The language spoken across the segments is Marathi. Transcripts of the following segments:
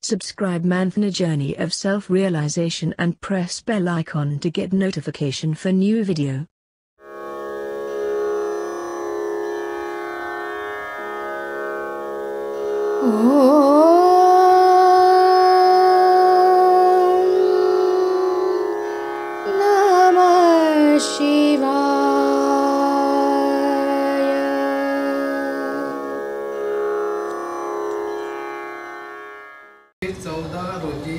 Subscribe Manfna Journey of Self-Realization and press bell icon to get notification for new video. Namah Shivaya. 14 रोजी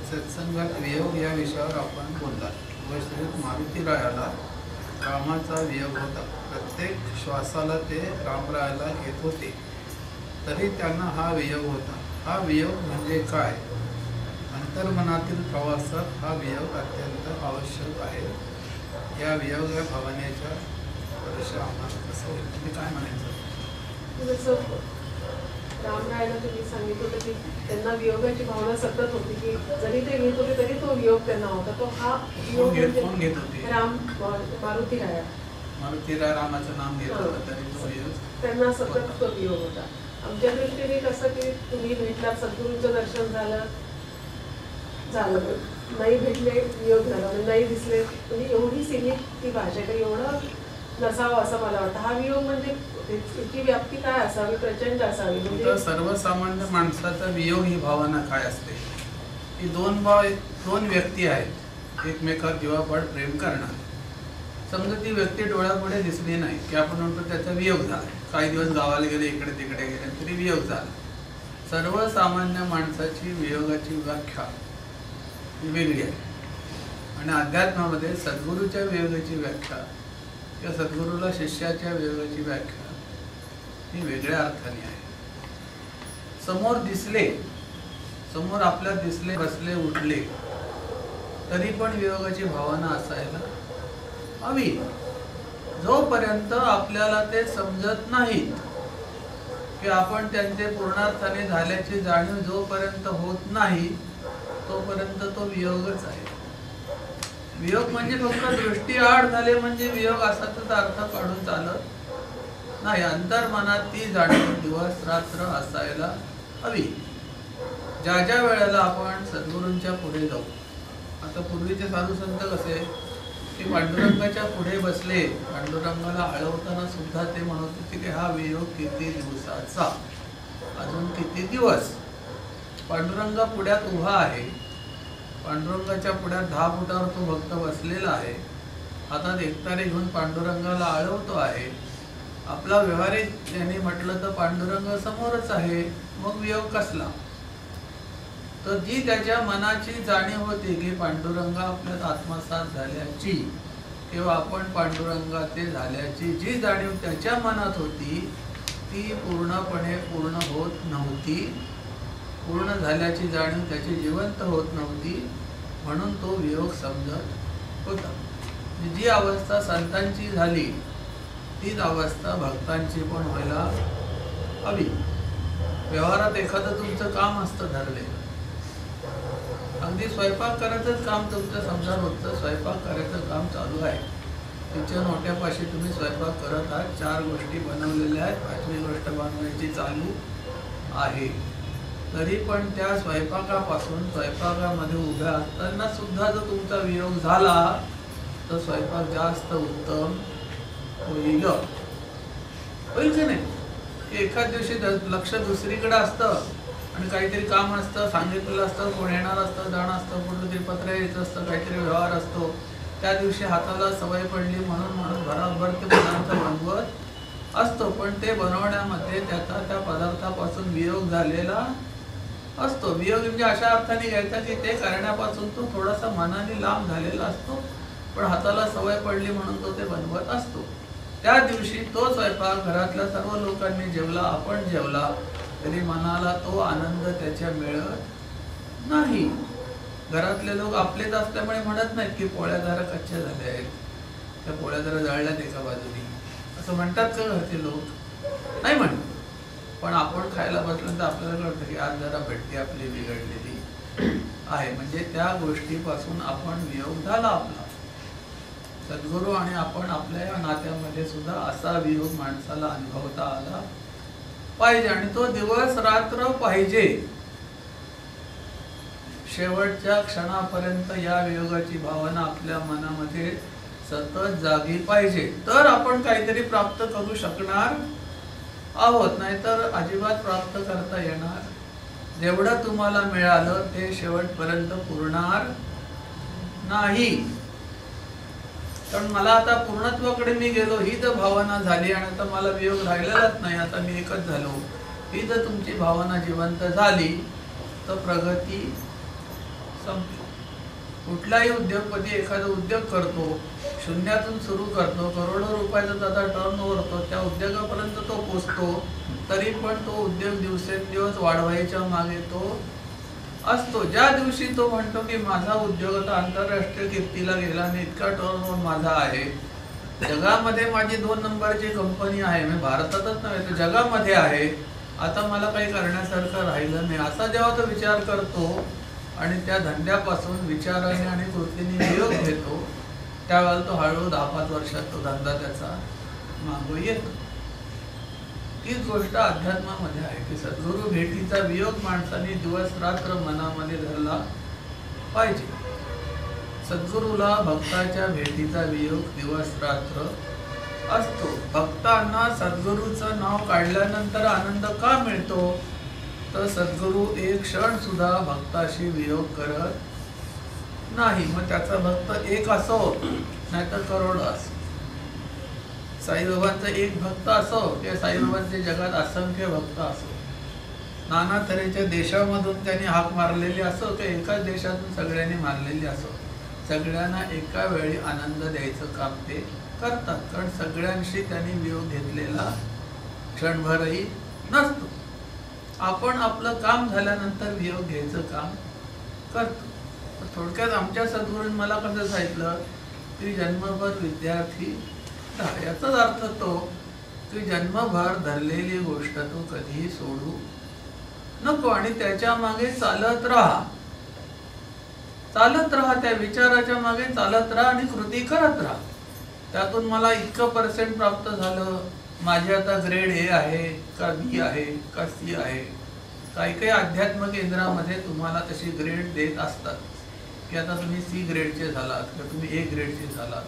सत्संगात वियोग या विषयावर आपण बोलला व श्री मारुतीरायाला रामाचा वियोग होता. प्रत्येक श्वासाला ते रामरायाला येत होते, तरी त्यांना हा वियोग होता. हा वियोग म्हणजे काय? अंतर्मनातील प्रवासात हा वियोग अत्यंत आवश्यक आहे. या वियोग या भावनेच्या स्पर्श आम्हाला कसं होईल? तुम्ही काय म्हणायचं? रामरायाला तुम्ही सांगितलं होतं की त्यांना वियोगाची भावना सतत होती, की जरी ते घेत होते तरी तो वियोग त्यांना होता. तो हा वियोग कोण घेत होते? मारुतीराया रामाचं नाम घेत होता तरी तो वियोग त्यांना सतत तो वियोग होता. आमच्या दृष्टीने कसं की तुम्ही भेटला, सद्गुरूंचं दर्शन झालं नाही भेटले वियोग झाला, म्हणजे नाही दिसले, म्हणजे एवढी सीमित ती भाषा काही एवढं नसावं असं मला वाटतं. हा वियोग म्हणजे त्याची व्याप्ती काय असावी, प्रचंड असावी. म्हणजे सर्वसामान्य माणसाचा वियोग ही भावना काय असते की दोन व्यक्ती आहेत, एकमेकावर जीवापाड प्रेम करणार. समजा ती व्यक्ती डोळ्यापुढे दिसली नाही की आपण म्हणतो त्याचा वियोग झाला. काही दिवस गावाला गेले, इकडे तिकडे गेले तरी वियोग झाला. सर्वसामान्य माणसाची वियोगाची व्याख्या ही वेगळी आहे आणि अध्यात्मामध्ये सद्गुरूच्या वियोगाची व्याख्या किंवा सद्गुरूला शिष्याच्या वियोगाची व्याख्या ही वेगळ्या अर्थाने आहे. समोर आपल्या दिसले, बसले, उठले तरी पण वियोगाची भावना असायला हवी. जोपर्यंत आपल्याला ते समजत नाही की आपण त्यांचे पूर्णार्थाने झाल्याची जाणीव जोपर्यंत होत नाही तोपर्यंत तो वियोगच आहे. वियोग म्हणजे फक्त दृष्टी आड झाले म्हणजे वियोग असाच अर्थ काढून चालत नाही. अंतर्मनात ती जाणीव दिवस रात्र असायला हवी. ज्या ज्या वेळेला आपण सद्गुरूंच्या पुढे जाऊ, आता पूर्वीचे साधू संत कसे की पांडुरंगाच्या पुढे बसले, पांडुरंगाला आळवताना सुद्धा ते म्हणत होते की हा वियोग किती दिवसाचा, अजून किती दिवस. पांडुरंगा पुढ्यात उभा आहे, पांडुरंगाच्या पुढ्यात 10 फुटावर तो भक्त बसलेला आहे, हातात एकतारे घेऊन पांडुरंगाला आळवतो आहे. आपला व्यवहारिक यांनी म्हटलं तर पांडुरंग समोरच आहे, मग वियोग कसला? तर जी त्याच्या मनाची जाणीव होती की पांडुरंग आपल्यात आत्मसात झाल्याची किंवा आपण पांडुरंगाचे झाल्याची जी जाणीव त्याच्या मनात होती ती पूर्णपणे पूर्ण होत नव्हती. पूर्ण झाल्याची जाणीव त्याची जिवंत होत नव्हती, म्हणून तो वियोग समजत होता. जी अवस्था संतांची झाली तीच अवस्था भक्तांची पण व्हायला हवी. व्यवहारात एखादं तुमचं काम असतं ठरले, अगदी स्वयंपाक करायचंच काम तुमचं, समजा रोजचं स्वयंपाक करायचं काम चालू आहे. किचन ओट्यापाशी तुम्ही स्वयंपाक करत आहात, 4 गोष्टी बनवलेल्या आहेत, 5वी गोष्ट बनवायची चालू आहे. तरी पण त्या स्वयंपाकापासून स्वयंपाकामध्ये उभ्या असताना सुद्धा जर तुमचा वियोग झाला तर स्वयंपाक जास्त उत्तम होईल की नाही? एखाद दिवशी लक्ष दुसरीकडे असतं आणि काहीतरी काम असतं, सांगितलेलं असतं, कोण येणार असतं, जाणं असतं, कुठलं तरी पत्र यायचं असतं, काहीतरी व्यवहार असतो. त्या दिवशी हाताला सवय पडली म्हणून बराबर ते पदार्थ बनवत असतो, पण ते बनवण्यामध्ये त्याचा त्या पदार्थापासून वियोग झालेला असतो. वियोग म्हणजे अशा अर्थाने घ्यायचा की ते करण्यापासून तो थोडासा मनाने लांब झालेला असतो, पण हाताला सवय पडली म्हणून तो ते बनवत असतो. त्या दिवशी तो स्वयंपाक घरातल्या सर्व लोकांनी जेवला, आपण जेवला, तरी मनाला तो आनंद त्याच्या मिळत नाही. घरातले लोक आपलेच असल्यामुळे म्हणत नाहीत की पोळ्या जरा कच्च्या झाल्या आहेत, त्या पोळ्या जरा जळल्यात एका बाजूनी, असं म्हणतात का घरचे लोक? नाही म्हणत. पण आपण खायला बसल्यानंतर आपल्याला कळतं की आज जरा भट्टी आपली बिघडलेली आहे, म्हणजे त्या गोष्टीपासून आपण वियोग झाला आपला. सद्गुरू आणि आपण आपल्या या नात्यामध्ये सुद्धा असा वियोग माणसाला अनुभवता आला पाहिजे आणि तो दिवस रात्र पाहिजे. शेवटच्या क्षणापर्यंत या वियोगाची भावना आपल्या मनामध्ये सतत जागी पाहिजे, तर आपण काहीतरी प्राप्त करू शकणार आहोत, नाहीतर अजिबात प्राप्त करता येणार. जेवढं तुम्हाला मिळालं ते शेवटपर्यंत पुरणार नाही. कारण मला आता पूर्णत्वाकडे मी गेलो, ही जर भावना झाली आणि आता मला वियोग राहिलेलाच नाही, आता मी एकच झालो, ही जर तुमची भावना जिवंत झाली तर प्रगती संपली. कुठलाही उद्योगपती एखादा उद्योग करतो, शून्यातून सुरू करतो, करोडो रुपयाचा त्याचा टर्नओव्हर होतो, त्या उद्योगापर्यंत तो पोचतो, तरी पण तो उद्योग दिवसेंदिवस वाढवायच्या मागे तो असतो. ज्या दिवशी तो म्हणतो की माझा उद्योग आता आंतरराष्ट्रीय कीर्तीला गेला आणि इतका टर्नओव्हर माझा आहे, जगामध्ये माझी 2 नंबरची कंपनी आहे, मी भारतातच नव्हे तर जगामध्ये आहे, आता मला काही करण्यासारखं राहिलं नाही, असा जेव्हा तो विचार करतो आणि त्या धंद्यापासून विचाराने आणि कृतीने वियोग घेतो, त्यावेळेला तो हळूहळू 10-5 वर्षात तो धंदा त्याचा मागो येतो. तीच गोष्ट अध्यात्मामध्ये आहे की सद्गुरु भेटीचा वियोग माणसाने दिवस रात्र मनामध्ये धरला पाहिजे. सद्गुरूला भक्ताच्या भेटीचा वियोग दिवस रात्र असतो. भक्तांना सद्गुरूचं नाव काढल्यानंतर आनंद का मिळतो, तर सद्गुरू एक क्षण सुद्धा भक्ताशी वियोग करत नाही. मग त्याचा भक्त एक असो नाहीतर करोड असो, साईबाबांचा एक भक्त असो किंवा साईबाबांचे जगात असंख्य भक्त असो, नाना तऱ्हेच्या देशामधून त्यांनी हाक मारलेली असो किंवा एकाच देशातून सगळ्यांनी मारलेली असो, सगळ्यांना एका वेळी आनंद द्यायचं काम ते करतात. कारण सगळ्यांशी त्यांनी वियोग घेतलेला क्षणभरही नसतो. आपण आपलं काम झाल्यानंतर वियोग घ्यायचं काम करतो. थोडक्यात आमच्या सद्गुरूंनी मला कसं सांगितलं की जन्मभर विद्यार्थी राहा. याचाच अर्थ तो की जन्मभर धरलेली गोष्ट तो कधीही सोडू नको आणि त्याच्या मागे चालत राहा, त्या विचाराच्या मागे चालत राहा आणि कृती करत राहा. त्यातून मला इतकं % प्राप्त झालं, माझे आता ग्रेड A आहे का B आहे का C आहे. काही अध्यात्म केंद्रामध्ये तुम्हाला तशी ग्रेड देत असतात की आता तुम्ही C ग्रेडचे झालात किंवा तुम्ही A ग्रेडचे झालात,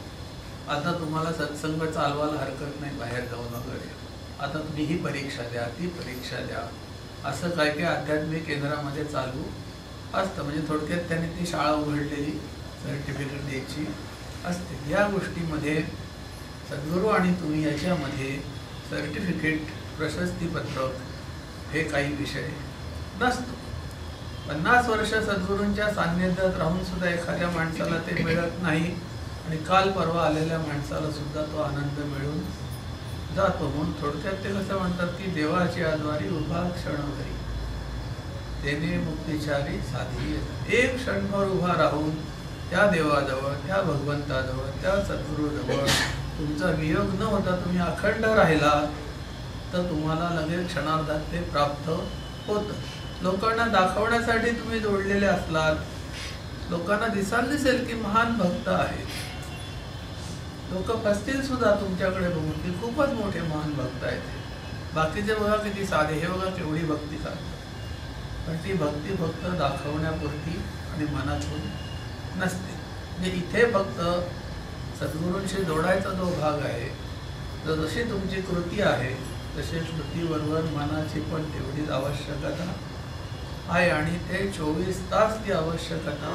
आता तुम्हाला सत्संग चालवायला हरकत नाही बाहेर जाऊन वगैरे, आता तुम्ही ही परीक्षा द्या ती परीक्षा द्या, असं काही आध्यात्मिक केंद्रामध्ये चालू असतं. म्हणजे थोडक्यात त्यांनी ती शाळा उघडलेली सर्टिफिकेट द्यायची असते. या गोष्टीमध्ये सद्गुरू आणि तुम्ही याच्यामध्ये सर्टिफिकेट प्रशस्तीपत्रक हे काही विषय नसतो. 50 वर्ष सद्गुरूंच्या सान्निध्यात राहून सुद्धा एखाद्या माणसाला ते मिळत नाही आणि काल परवा आलेल्या माणसाला सुद्धा तो आनंद मिळून जातो. म्हणून थोडक्यात ते कसं म्हणतात की देवाची आद्वारी उभा क्षणभरी तेने मुक्तिचारी साधी. एक क्षणभर उभा राहून त्या देवाजवळ, त्या भगवंताजवळ, त्या सद्गुरूजवळ तुमचा वियोग न होता तुम्ही अखंड राहिला तर तुम्हाला लगेच क्षणार्धात ते प्राप्त होतं. लोकांना दाखवण्यासाठी तुम्ही जोडलेले असलात, लोकांना दिसेल की महान भक्त आहेत, लोक फसतील सुद्धा तुमच्याकडे बघून की खूपच मोठे महान भक्त आहेत, बाकीचे बघा किती साधे, हे बघा केवढी भक्ती करतात. पण ती भक्ती फक्त दाखवण्यापुरती आणि मनातून नसते. म्हणजे इथे फक्त सद्गुरूंशी जोडायचा जो भाग आहे, तर जशी तुमची कृती आहे तसे कृतीबरोबर मनाची पण तेवढीच आवश्यकता आहे आणि ते 24 तास ती आवश्यकता